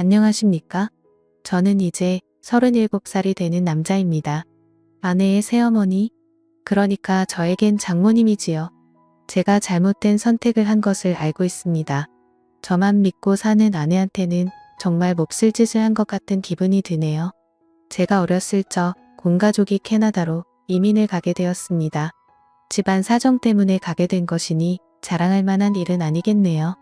안녕하십니까? 저는 이제 37살이 되는 남자입니다. 아내의 새어머니, 그러니까 저에겐 장모님이지요. 제가 잘못된 선택을 한 것을 알고 있습니다. 저만 믿고 사는 아내한테는 정말 몹쓸 짓을 한 것 같은 기분이 드네요. 제가 어렸을 적 온 가족이 캐나다로 이민을 가게 되었습니다. 집안 사정 때문에 가게 된 것이니 자랑할 만한 일은 아니겠네요.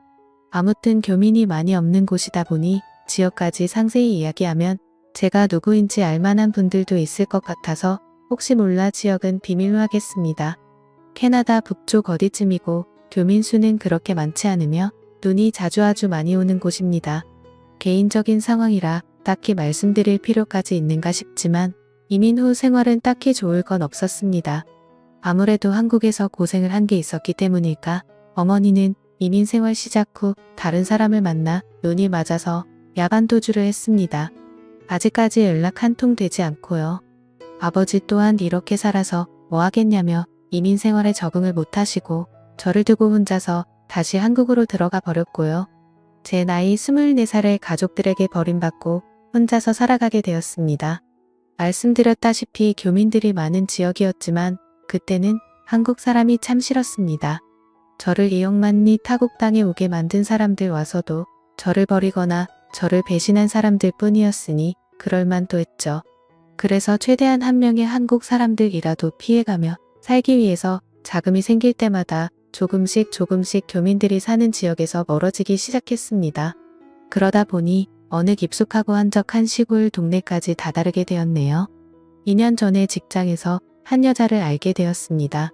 아무튼 교민이 많이 없는 곳이다 보니 지역까지 상세히 이야기하면 제가 누구인지 알만한 분들도 있을 것 같아서 혹시 몰라 지역은 비밀로 하겠습니다. 캐나다 북쪽 어디쯤이고 교민 수는 그렇게 많지 않으며 눈이 아주 많이 오는 곳입니다. 개인적인 상황이라 딱히 말씀드릴 필요까지 있는가 싶지만 이민 후 생활은 딱히 좋을 건 없었습니다. 아무래도 한국에서 고생을 한 게 있었기 때문일까 어머니는 이민 생활 시작 후 다른 사람을 만나 눈이 맞아서 야간 도주를 했습니다. 아직까지 연락 한 통 되지 않고요. 아버지 또한 이렇게 살아서 뭐 하겠냐며 이민 생활에 적응을 못하시고 저를 두고 혼자서 다시 한국으로 들어가 버렸고요. 제 나이 24살에 가족들에게 버림받고 혼자서 살아가게 되었습니다. 말씀드렸다시피 교민들이 많은 지역이었지만 그때는 한국 사람이 참 싫었습니다. 저를 이용만리 타국 땅에 오게 만든 사람들 와서도 저를 버리거나 저를 배신한 사람들 뿐이었으니 그럴만도 했죠. 그래서 최대한 한 명의 한국 사람들이라도 피해가며 살기 위해서 자금이 생길 때마다 조금씩 교민들이 사는 지역에서 멀어지기 시작했습니다. 그러다 보니 어느 깊숙하고 한적한 시골 동네까지 다다르게 되었네요. 2년 전에 직장에서 한 여자를 알게 되었습니다.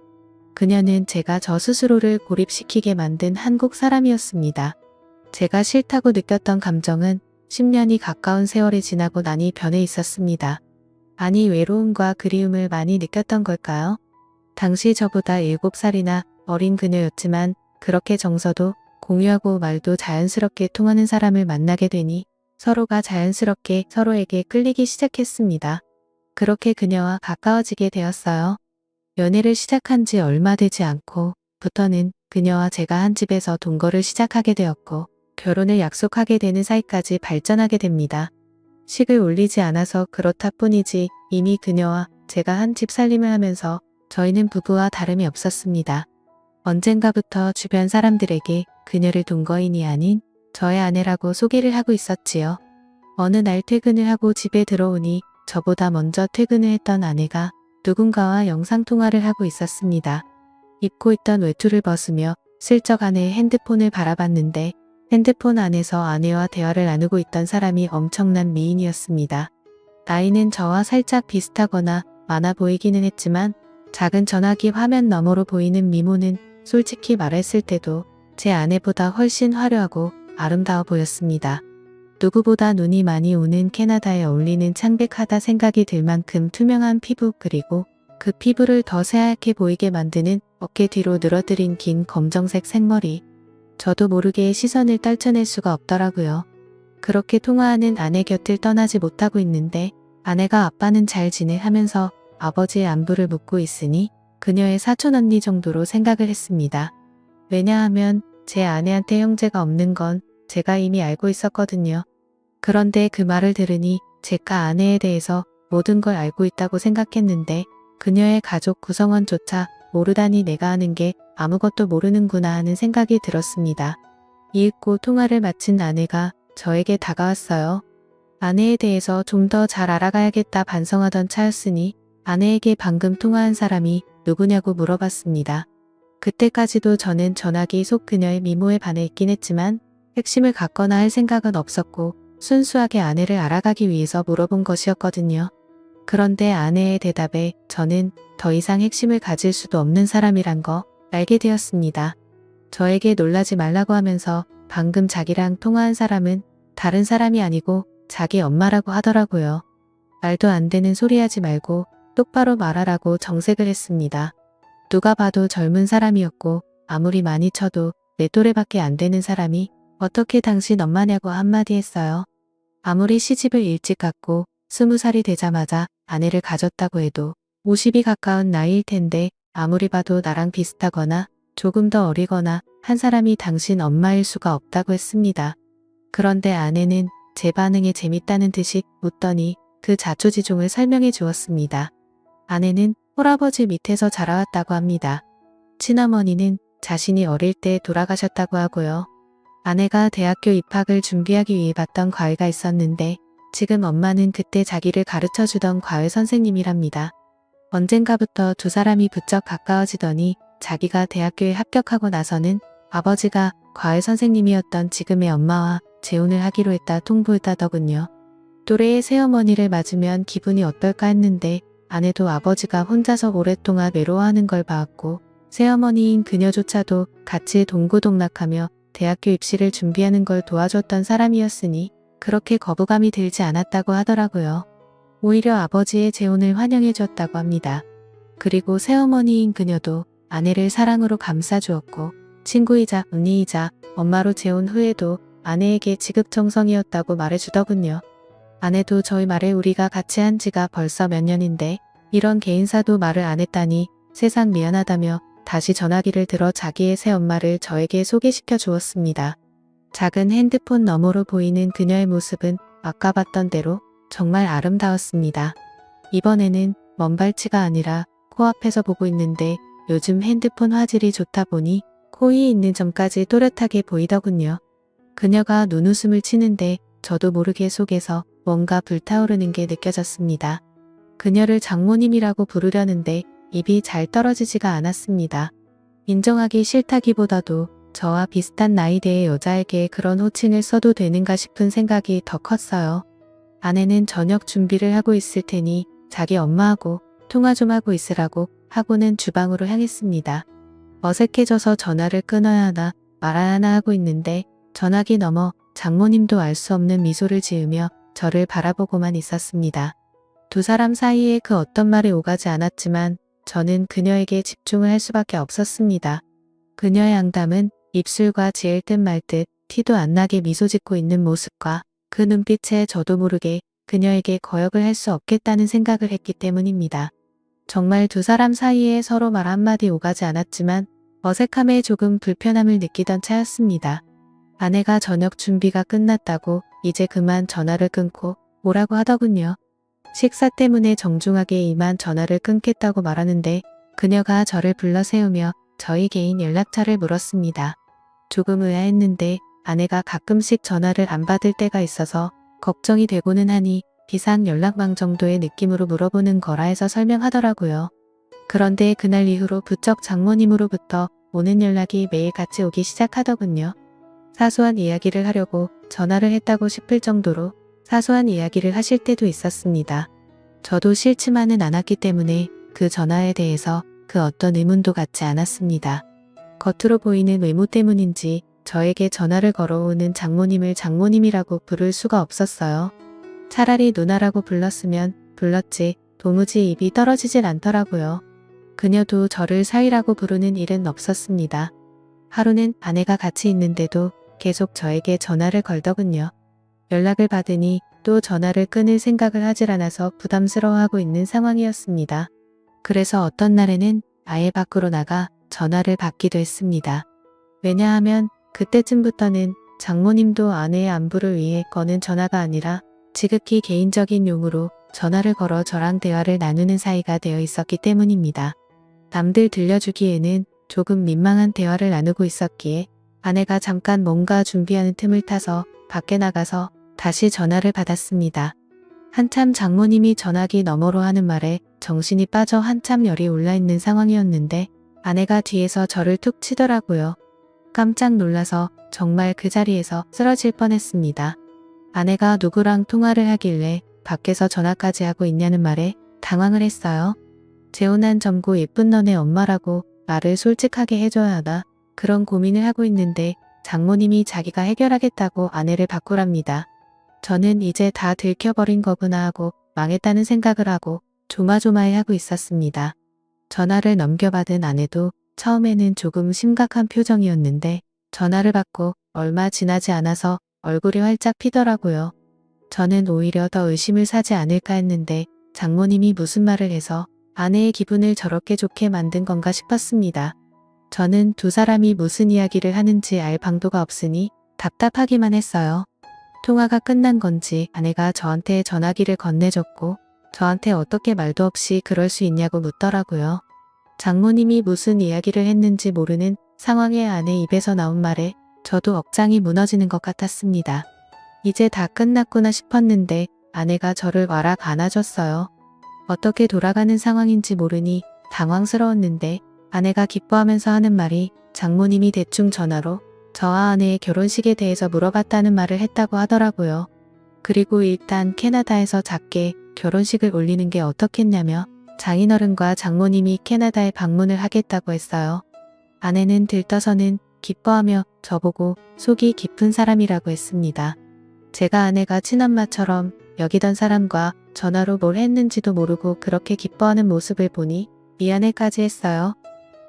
그녀는 제가 저 스스로를 고립시키게 만든 한국 사람이었습니다. 제가 싫다고 느꼈던 감정은 10년이 가까운 세월이 지나고 나니 변해 있었습니다. 아니 외로움과 그리움을 많이 느꼈던 걸까요? 당시 저보다 7살이나 어린 그녀였지만 그렇게 정서도 공유하고 말도 자연스럽게 통하는 사람을 만나게 되니 서로가 자연스럽게 서로에게 끌리기 시작했습니다. 그렇게 그녀와 가까워지게 되었어요. 연애를 시작한 지 얼마 되지 않고부터는 그녀와 제가 한 집에서 동거를 시작하게 되었고 결혼을 약속하게 되는 사이까지 발전하게 됩니다. 식을 올리지 않아서 그렇다 뿐이지 이미 그녀와 제가 한 집 살림을 하면서 저희는 부부와 다름이 없었습니다. 언젠가부터 주변 사람들에게 그녀를 동거인이 아닌 저의 아내라고 소개를 하고 있었지요. 어느 날 퇴근을 하고 집에 들어오니 저보다 먼저 퇴근을 했던 아내가 누군가와 영상통화를 하고 있었습니다. 입고 있던 외투를 벗으며 슬쩍 아내의 핸드폰을 바라봤는데 핸드폰 안에서 아내와 대화를 나누고 있던 사람이 엄청난 미인이었습니다. 나이는 저와 살짝 비슷하거나 많아 보이기는 했지만 작은 전화기 화면 너머로 보이는 미모는 솔직히 말했을 때도 제 아내보다 훨씬 화려하고 아름다워 보였습니다. 누구보다 눈이 많이 오는 캐나다에 어울리는 창백하다 생각이 들 만큼 투명한 피부 그리고 그 피부를 더 새하얗게 보이게 만드는 어깨 뒤로 늘어뜨린 긴 검정색 생머리. 저도 모르게 시선을 떨쳐낼 수가 없더라고요. 그렇게 통화하는 아내 곁을 떠나지 못하고 있는데 아내가 아빠는 잘 지내 하면서 아버지의 안부를 묻고 있으니 그녀의 사촌언니 정도로 생각을 했습니다. 왜냐하면 제 아내한테 형제가 없는 건 제가 이미 알고 있었거든요. 그런데 그 말을 들으니 제가 아내에 대해서 모든 걸 알고 있다고 생각했는데 그녀의 가족 구성원조차 모르다니 내가 아는 게 아무것도 모르는구나 하는 생각이 들었습니다. 이윽고 통화를 마친 아내가 저에게 다가왔어요. 아내에 대해서 좀 더 잘 알아가야겠다 반성하던 차였으니 아내에게 방금 통화한 사람이 누구냐고 물어봤습니다. 그때까지도 저는 전화기 속 그녀의 미모에 반해 있긴 했지만 핵심을 갖거나 할 생각은 없었고 순수하게 아내를 알아가기 위해서 물어본 것이었거든요. 그런데 아내의 대답에 저는 더 이상 핵심을 가질 수도 없는 사람이란 거 알게 되었습니다. 저에게 놀라지 말라고 하면서 방금 자기랑 통화한 사람은 다른 사람이 아니고 자기 엄마라고 하더라고요. 말도 안 되는 소리 하지 말고 똑바로 말하라고 정색을 했습니다. 누가 봐도 젊은 사람이었고 아무리 많이 쳐도 내 또래밖에 안 되는 사람이 어떻게 당신 엄마냐고 한마디 했어요. 아무리 시집을 일찍 갔고 20살이 되자마자 아내를 가졌다고 해도 50이 가까운 나이일 텐데 아무리 봐도 나랑 비슷하거나 조금 더 어리거나 한 사람이 당신 엄마일 수가 없다고 했습니다. 그런데 아내는 제 반응에 재밌다는 듯이 웃더니 그 자초지종을 설명해 주었습니다. 아내는 홀아버지 밑에서 자라왔다고 합니다. 친어머니는 자신이 어릴 때 돌아가셨다고 하고요. 아내가 대학교 입학을 준비하기 위해 봤던 과외가 있었는데 지금 엄마는 그때 자기를 가르쳐 주던 과외 선생님이랍니다. 언젠가부터 두 사람이 부쩍 가까워지더니 자기가 대학교에 합격하고 나서는 아버지가 과외 선생님이었던 지금의 엄마와 재혼을 하기로 했다 통보했다더군요. 또래의 새어머니를 맞으면 기분이 어떨까 했는데 아내도 아버지가 혼자서 오랫동안 외로워하는 걸 봐왔고 새어머니인 그녀조차도 같이 동고동락하며 대학교 입시를 준비하는 걸 도와줬던 사람이었으니 그렇게 거부감이 들지 않았다고 하더라고요. 오히려 아버지의 재혼을 환영해줬다고 합니다. 그리고 새어머니인 그녀도 아내를 사랑으로 감싸주었고 친구이자 언니이자 엄마로 재혼 후에도 아내에게 지극정성이었다고 말해주더군요. 아내도 저희 말에 우리가 같이 한 지가 벌써 몇 년인데 이런 개인사도 말을 안 했다니 세상 미안하다며 다시 전화기를 들어 자기의 새엄마를 저에게 소개시켜 주었습니다. 작은 핸드폰 너머로 보이는 그녀의 모습은 아까 봤던 대로 정말 아름다웠습니다. 이번에는 먼발치가 아니라 코앞에서 보고 있는데 요즘 핸드폰 화질이 좋다 보니 코에 있는 점까지 또렷하게 보이더군요. 그녀가 눈웃음을 치는데 저도 모르게 속에서 뭔가 불타오르는 게 느껴졌습니다. 그녀를 장모님이라고 부르려는데 입이 잘 떨어지지가 않았습니다. 인정하기 싫다기보다도 저와 비슷한 나이대의 여자에게 그런 호칭을 써도 되는가 싶은 생각이 더 컸어요. 아내는 저녁 준비를 하고 있을 테니 자기 엄마하고 통화 좀 하고 있으라고 하고는 주방으로 향했습니다. 어색해져서 전화를 끊어야 하나 말아야 하나 하고 있는데 전화기 너머 장모님도 알 수 없는 미소를 지으며 저를 바라보고만 있었습니다. 두 사람 사이에 그 어떤 말이 오가지 않았지만 저는 그녀에게 집중을 할 수밖에 없었습니다. 그녀의 앙담은 입술과 지을 듯 말 듯 티도 안 나게 미소 짓고 있는 모습과 그 눈빛에 저도 모르게 그녀에게 거역을 할 수 없겠다는 생각을 했기 때문입니다. 정말 두 사람 사이에 서로 말 한마디 오가지 않았지만 어색함에 조금 불편함을 느끼던 차였습니다. 아내가 저녁 준비가 끝났다고 이제 그만 전화를 끊고 오라고 하더군요. 식사 때문에 정중하게 이만 전화를 끊겠다고 말하는데 그녀가 저를 불러 세우며 저희 개인 연락처를 물었습니다. 조금 의아했는데 아내가 가끔씩 전화를 안 받을 때가 있어서 걱정이 되고는 하니 비상 연락망 정도의 느낌으로 물어보는 거라 해서 설명하더라고요. 그런데 그날 이후로 부쩍 장모님으로부터 오는 연락이 매일 같이 오기 시작하더군요. 사소한 이야기를 하려고 전화를 했다고 싶을 정도로 사소한 이야기를 하실 때도 있었습니다. 저도 싫지만은 않았기 때문에 그 전화에 대해서 그 어떤 의문도 갖지 않았습니다. 겉으로 보이는 외모 때문인지 저에게 전화를 걸어오는 장모님을 장모님이라고 부를 수가 없었어요. 차라리 누나라고 불렀으면 불렀지 도무지 입이 떨어지질 않더라고요. 그녀도 저를 사위라고 부르는 일은 없었습니다. 하루는 아내가 같이 있는데도 계속 저에게 전화를 걸더군요. 연락을 받으니 또 전화를 끊을 생각을 하질 않아서 부담스러워하고 있는 상황이었습니다. 그래서 어떤 날에는 아예 밖으로 나가 전화를 받기도 했습니다. 왜냐하면 그때쯤부터는 장모님도 아내의 안부를 위해 거는 전화가 아니라 지극히 개인적인 용으로 전화를 걸어 저랑 대화를 나누는 사이가 되어 있었기 때문입니다. 남들 들려주기에는 조금 민망한 대화를 나누고 있었기에 아내가 잠깐 뭔가 준비하는 틈을 타서 밖에 나가서 다시 전화를 받았습니다. 한참 장모님이 전화기 너머로 하는 말에 정신이 빠져 한참 열이 올라있는 상황이었는데 아내가 뒤에서 저를 툭 치더라고요. 깜짝 놀라서 정말 그 자리에서 쓰러질 뻔했습니다. 아내가 누구랑 통화를 하길래 밖에서 전화까지 하고 있냐는 말에 당황을 했어요. 재혼한 젊고 예쁜 너네 엄마라고 말을 솔직하게 해줘야 하나 그런 고민을 하고 있는데 장모님이 자기가 해결하겠다고 아내를 바꾸랍니다. 저는 이제 다 들켜버린 거구나 하고 망했다는 생각을 하고 조마조마해하고 있었습니다. 전화를 넘겨받은 아내도 처음에는 조금 심각한 표정이었는데 전화를 받고 얼마 지나지 않아서 얼굴이 활짝 피더라고요. 저는 오히려 더 의심을 사지 않을까 했는데 장모님이 무슨 말을 해서 아내의 기분을 저렇게 좋게 만든 건가 싶었습니다. 저는 두 사람이 무슨 이야기를 하는지 알 방도가 없으니 답답하기만 했어요. 통화가 끝난 건지 아내가 저한테 전화기를 건네줬고 저한테 어떻게 말도 없이 그럴 수 있냐고 묻더라고요. 장모님이 무슨 이야기를 했는지 모르는 상황에 아내 입에서 나온 말에 저도 억장이 무너지는 것 같았습니다. 이제 다 끝났구나 싶었는데 아내가 저를 와락 안아줬어요. 어떻게 돌아가는 상황인지 모르니 당황스러웠는데 아내가 기뻐하면서 하는 말이 장모님이 대충 전화로 저와 아내의 결혼식에 대해서 물어봤다는 말을 했다고 하더라고요. 그리고 일단 캐나다에서 작게 결혼식을 올리는 게 어떻겠냐며 장인어른과 장모님이 캐나다에 방문을 하겠다고 했어요. 아내는 들떠서는 기뻐하며 저보고 속이 깊은 사람이라고 했습니다. 제가 아내가 친엄마처럼 여기던 사람과 전화로 뭘 했는지도 모르고 그렇게 기뻐하는 모습을 보니 미안해까지 했어요.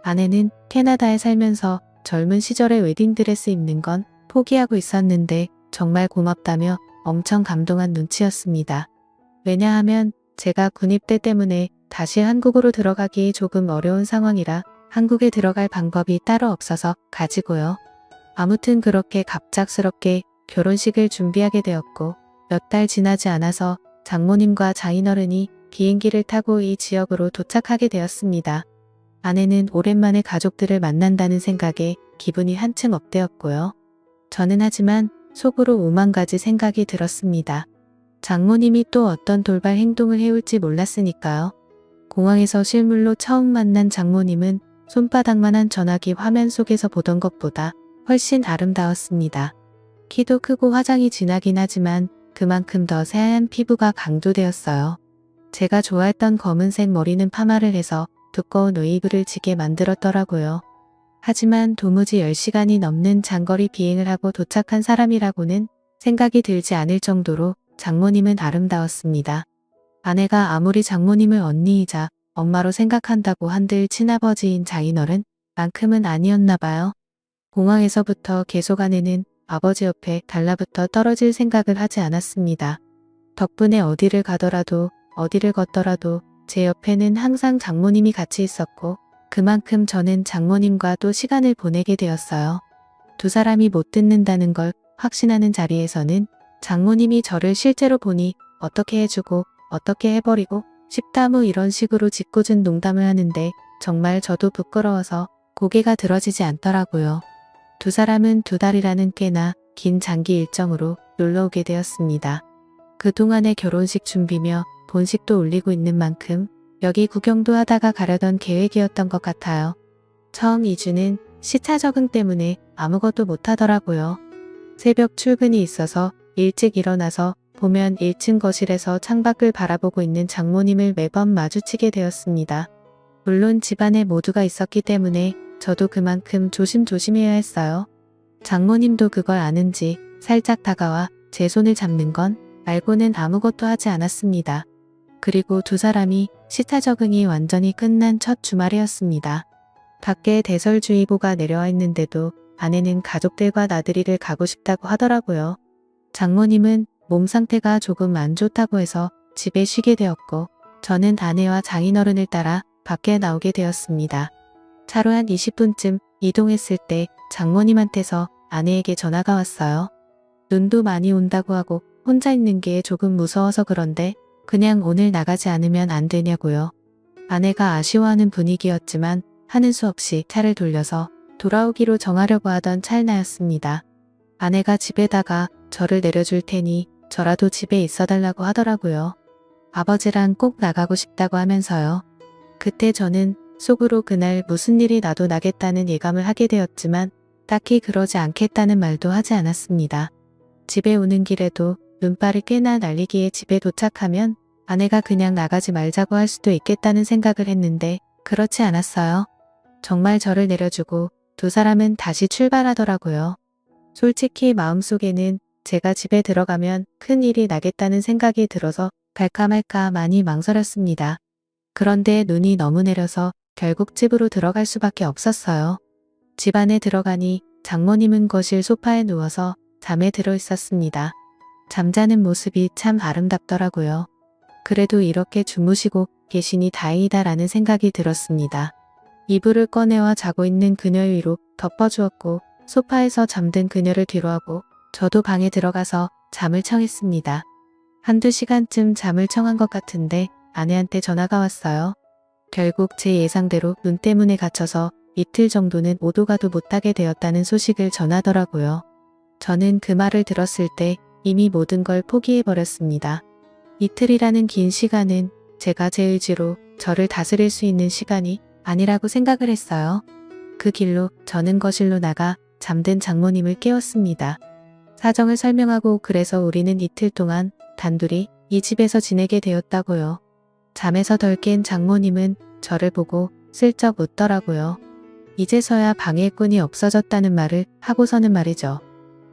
아내는 캐나다에 살면서 젊은 시절에 웨딩드레스 입는 건 포기하고 있었는데 정말 고맙다며 엄청 감동한 눈치였습니다. 왜냐하면 제가 군입대 때문에 다시 한국으로 들어가기 조금 어려운 상황이라 한국에 들어갈 방법이 따로 없어서 가지고요. 아무튼 그렇게 갑작스럽게 결혼식을 준비하게 되었고 몇 달 지나지 않아서 장모님과 장인어른이 비행기를 타고 이 지역으로 도착하게 되었습니다. 아내는 오랜만에 가족들을 만난다는 생각에 기분이 한층 업되었고요. 저는 하지만 속으로 오만 가지 생각이 들었습니다. 장모님이 또 어떤 돌발 행동을 해올지 몰랐으니까요. 공항에서 실물로 처음 만난 장모님은 손바닥만한 전화기 화면 속에서 보던 것보다 훨씬 아름다웠습니다. 키도 크고 화장이 진하긴 하지만 그만큼 더 새하얀 피부가 강조되었어요. 제가 좋아했던 검은색 머리는 파마를 해서 두꺼운 웨이브를 지게 만들었더라고요. 하지만 도무지 10시간이 넘는 장거리 비행을 하고 도착한 사람이라고는 생각이 들지 않을 정도로 장모님은 아름다웠습니다. 아내가 아무리 장모님을 언니이자 엄마로 생각한다고 한들 친아버지인 장인어른만큼은 아니었나 봐요. 공항에서부터 계속 아내는 아버지 옆에 달라붙어 떨어질 생각을 하지 않았습니다. 덕분에 어디를 가더라도 어디를 걷더라도 제 옆에는 항상 장모님이 같이 있었고 그만큼 저는 장모님과 또 시간을 보내게 되었어요. 두 사람이 못 듣는다는 걸 확신하는 자리에서는 장모님이 저를 실제로 보니 어떻게 해주고 어떻게 해버리고 싶다 뭐 이런 식으로 짓궂은 농담을 하는데 정말 저도 부끄러워서 고개가 들어지지 않더라고요. 두 사람은 2달이라는 꽤나 긴 장기 일정으로 놀러 오게 되었습니다. 그동안의 결혼식 준비며 본식도 올리고 있는 만큼 여기 구경도 하다가 가려던 계획이었던 것 같아요. 처음 2주는 시차 적응 때문에 아무것도 못하더라고요. 새벽 출근이 있어서 일찍 일어나서 보면 1층 거실에서 창밖을 바라보고 있는 장모님을 매번 마주치게 되었습니다. 물론 집안에 모두가 있었기 때문에 저도 그만큼 조심조심해야 했어요. 장모님도 그걸 아는지 살짝 다가와 제 손을 잡는 건 말고는 아무것도 하지 않았습니다. 그리고 두 사람이 시차 적응이 완전히 끝난 첫 주말이었습니다. 밖에 대설주의보가 내려와 있는데도 아내는 가족들과 나들이를 가고 싶다고 하더라고요. 장모님은 몸 상태가 조금 안 좋다고 해서 집에 쉬게 되었고 저는 아내와 장인어른을 따라 밖에 나오게 되었습니다. 차로 한 20분쯤 이동했을 때 장모님한테서 아내에게 전화가 왔어요. 눈도 많이 온다고 하고 혼자 있는 게 조금 무서워서 그런데 그냥 오늘 나가지 않으면 안 되냐고요. 아내가 아쉬워하는 분위기였지만 하는 수 없이 차를 돌려서 돌아오기로 정하려고 하던 찰나였습니다. 아내가 집에다가 저를 내려줄 테니 저라도 집에 있어달라고 하더라고요. 아버지랑 꼭 나가고 싶다고 하면서요. 그때 저는 속으로 그날 무슨 일이 나도 나겠다는 예감을 하게 되었지만 딱히 그러지 않겠다는 말도 하지 않았습니다. 집에 오는 길에도 눈발이 꽤나 날리기에 집에 도착하면 아내가 그냥 나가지 말자고 할 수도 있겠다는 생각을 했는데 그렇지 않았어요. 정말 저를 내려주고 두 사람은 다시 출발하더라고요. 솔직히 마음속에는 제가 집에 들어가면 큰일이 나겠다는 생각이 들어서 갈까 말까 많이 망설였습니다. 그런데 눈이 너무 내려서 결국 집으로 들어갈 수밖에 없었어요. 집 안에 들어가니 장모님은 거실 소파에 누워서 잠에 들어 있었습니다. 잠자는 모습이 참 아름답더라고요. 그래도 이렇게 주무시고 계시니 다행이다라는 생각이 들었습니다. 이불을 꺼내와 자고 있는 그녀 위로 덮어주었고 소파에서 잠든 그녀를 뒤로하고 저도 방에 들어가서 잠을 청했습니다. 한두 시간쯤 잠을 청한 것 같은데 아내한테 전화가 왔어요. 결국 제 예상대로 눈 때문에 갇혀서 이틀 정도는 오도 가도 못하게 되었다는 소식을 전하더라고요. 저는 그 말을 들었을 때 이미 모든 걸 포기해버렸습니다. 이틀이라는 긴 시간은 제가 제 의지로 저를 다스릴 수 있는 시간이 아니라고 생각을 했어요. 그 길로 저는 거실로 나가 잠든 장모님을 깨웠습니다. 사정을 설명하고 그래서 우리는 이틀 동안 단둘이 이 집에서 지내게 되었다고요. 잠에서 덜 깬 장모님은 저를 보고 슬쩍 웃더라고요. 이제서야 방해꾼이 없어졌다는 말을 하고서는 말이죠.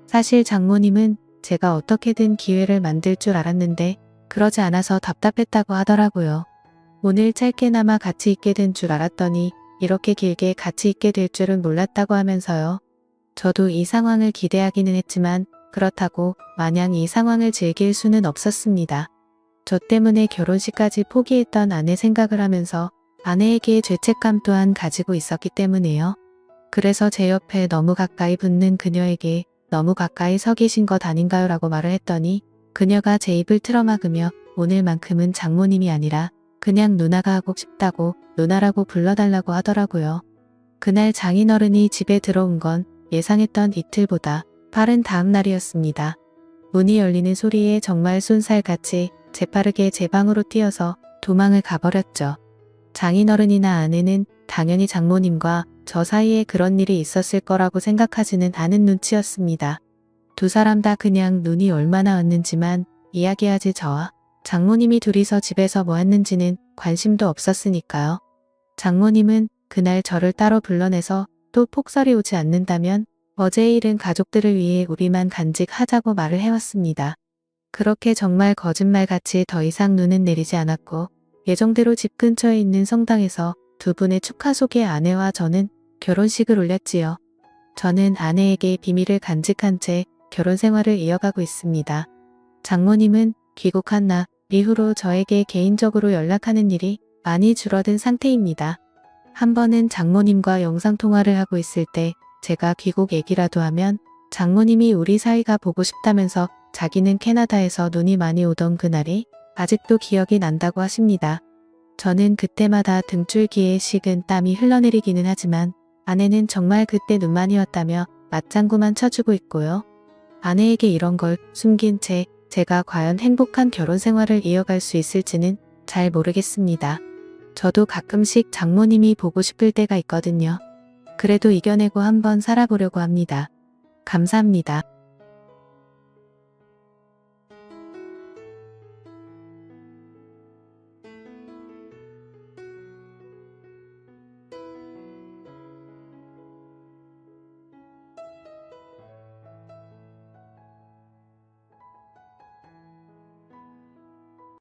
사실 장모님은 제가 어떻게든 기회를 만들 줄 알았는데 그러지 않아서 답답했다고 하더라고요. 오늘 짧게나마 같이 있게 된 줄 알았더니 이렇게 길게 같이 있게 될 줄은 몰랐다고 하면서요. 저도 이 상황을 기대하기는 했지만 그렇다고 마냥 이 상황을 즐길 수는 없었습니다. 저 때문에 결혼식까지 포기했던 아내 생각을 하면서 아내에게 죄책감 또한 가지고 있었기 때문에요. 그래서 제 옆에 너무 가까이 붙는 그녀에게 너무 가까이 서 계신 것 아닌가요? 라고 말을 했더니 그녀가 제 입을 틀어막으며 오늘만큼은 장모님이 아니라 그냥 누나가 하고 싶다고 누나라고 불러달라고 하더라고요. 그날 장인어른이 집에 들어온 건 예상했던 이틀보다 빠른 다음 날이었습니다. 문이 열리는 소리에 정말 쏜살같이 재빠르게 제 방으로 뛰어서 도망을 가버렸죠. 장인어른이나 아내는 당연히 장모님과 저 사이에 그런 일이 있었을 거라고 생각하지는 않은 눈치였습니다. 두 사람 다 그냥 눈이 얼마나 왔는지만 이야기하지 저와 장모님이 둘이서 집에서 뭐 했는지는 관심도 없었으니까요. 장모님은 그날 저를 따로 불러내서 또 폭설이 오지 않는다면 어제의 일은 가족들을 위해 우리만 간직하자고 말을 해왔습니다. 그렇게 정말 거짓말같이 더 이상 눈은 내리지 않았고 예정대로 집 근처에 있는 성당에서 두 분의 축하 속에 아내와 저는 결혼식을 올렸지요. 저는 아내에게 비밀을 간직한 채 결혼 생활을 이어가고 있습니다. 장모님은 귀국한 날 이후로 저에게 개인적으로 연락하는 일이 많이 줄어든 상태입니다. 한 번은 장모님과 영상통화를 하고 있을 때 제가 귀국 얘기라도 하면 장모님이 우리 사이가 보고 싶다면서 자기는 캐나다에서 눈이 많이 오던 그날이 아직도 기억이 난다고 하십니다. 저는 그때마다 등줄기에 식은 땀이 흘러내리기는 하지만 아내는 정말 그때 눈만이 왔다며 맞장구만 쳐주고 있고요. 아내에게 이런 걸 숨긴 채 제가 과연 행복한 결혼 생활을 이어갈 수 있을지는 잘 모르겠습니다. 저도 가끔씩 장모님이 보고 싶을 때가 있거든요. 그래도 이겨내고 한번 살아보려고 합니다. 감사합니다.